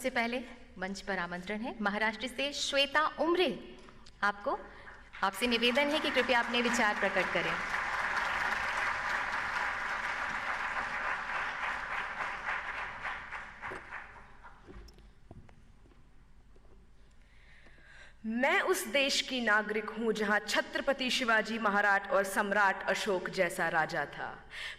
से पहले मंच पर आमंत्रण है महाराष्ट्र से श्वेता उमरे। आपसे निवेदन है कि कृपया अपने विचार प्रकट करें। मैं उस देश की नागरिक हूं जहां छत्रपति शिवाजी महाराज और सम्राट अशोक जैसा राजा था।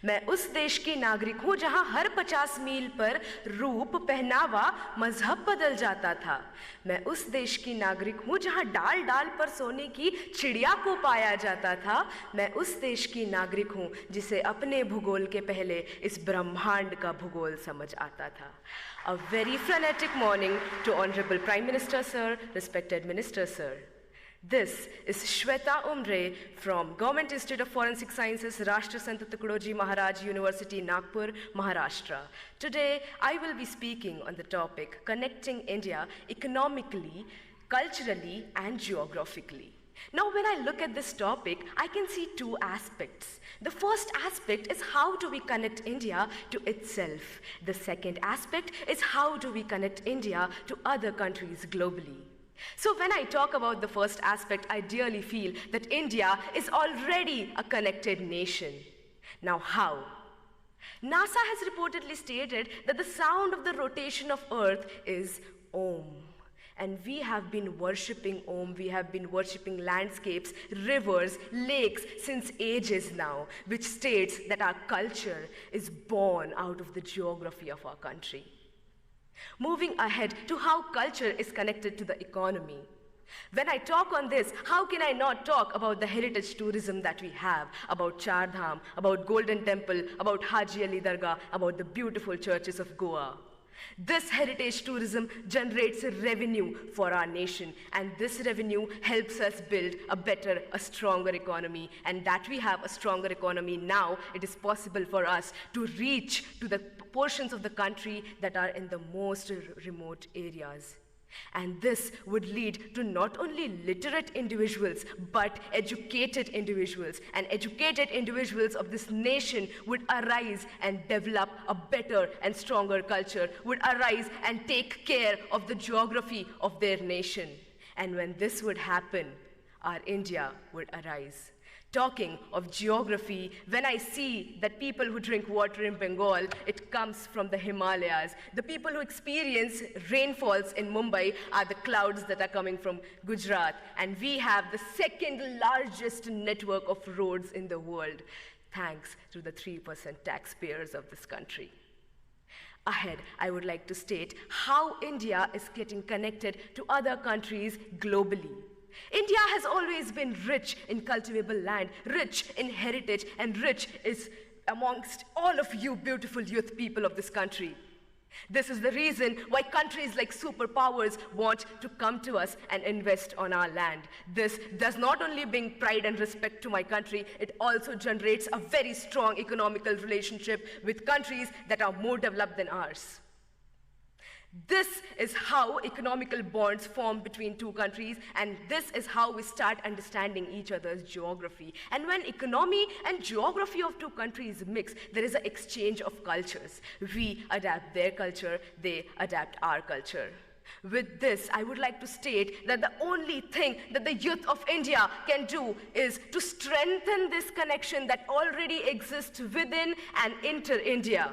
मैं उस देश की नागरिक हूं जहां हर 50 मील पर रूप, पहनावा, मजहब बदल जाता था। मैं उस देश की नागरिक हूं जहां डाल डाल पर सोने की चिड़िया को पाया जाता था। मैं उस देश की नागरिक हूं जिसे अपने भूगोल के पहले इस ब्रह्मांड का भूगोल समझ आता था। A very frenetic morning to Honorable Prime Minister Sir, respected Minister Sir. This is Shweta Umre from Government Institute of Forensic Sciences, Rashtra Sant Tukadoji Maharaj University, Nagpur, Maharashtra. Today, I will be speaking on the topic connecting India economically, culturally, and geographically. Now, when I look at this topic, I can see two aspects. The first aspect is how do we connect India to itself. The second aspect is how do we connect India to other countries globally. So when I talk about the first aspect, I dearly feel that India is already a connected nation. Now how? NASA has reportedly stated that the sound of the rotation of Earth is Om. And we have been worshipping Om, we have been worshipping landscapes, rivers, lakes since ages now, which states that our culture is born out of the geography of our country. Moving ahead to how culture is connected to the economy. When I talk on this, how can I not talk about the heritage tourism that we have, about Char Dham, about Golden Temple, about Haji Ali Dargah, about the beautiful churches of Goa. This heritage tourism generates revenue for our nation, and this revenue helps us build a better, a stronger economy. And that we have a stronger economy now, it is possible for us to reach to the portions of the country that are in the most remote areas. And this would lead to not only literate individuals, but educated individuals. And educated individuals of this nation would arise and develop a better and stronger culture, would arise and take care of the geography of their nation. And when this would happen, our India would arise. Talking of geography, when I see that people who drink water in Bengal, it comes from the Himalayas. The people who experience rainfalls in Mumbai are the clouds that are coming from Gujarat. And we have the second largest network of roads in the world, thanks to the 3% taxpayers of this country. Ahead, I would like to state how India is getting connected to other countries globally. India has always been rich in cultivable land, rich in heritage, and rich is amongst all of you beautiful youth people of this country. This is the reason why countries like superpowers want to come to us and invest on our land. This does not only bring pride and respect to my country, it also generates a very strong economical relationship with countries that are more developed than ours. This is how economical bonds form between two countries, and this is how we start understanding each other's geography. And when economy and geography of two countries mix, there is an exchange of cultures. We adapt their culture, they adapt our culture. With this, I would like to state that the only thing that the youth of India can do is to strengthen this connection that already exists within and inter-India.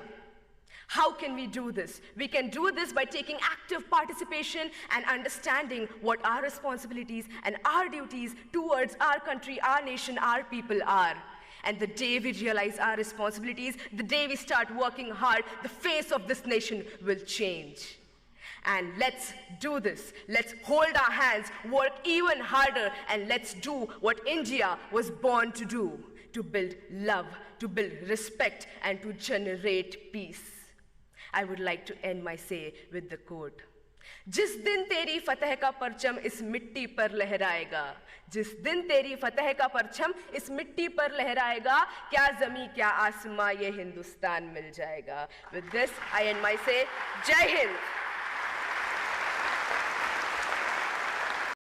How can we do this? We can do this by taking active participation and understanding what our responsibilities and our duties towards our country, our nation, our people are. And the day we realize our responsibilities, the day we start working hard, the face of this nation will change. And let's do this. Let's hold our hands, work even harder, and let's do what India was born to do, to build love, to build respect, and to generate peace. I would like to end my say with the quote. जिस दिन तेरी फतह का परचम इस मिट्टी पर लहराएगा, जिस दिन तेरी फतह का परचम इस मिट्टी पर लहराएगा, क्या ज़मीं क्या आसमां ये हिंदुस्तान मिल जाएगा. With this, I end my say. जय हिंद.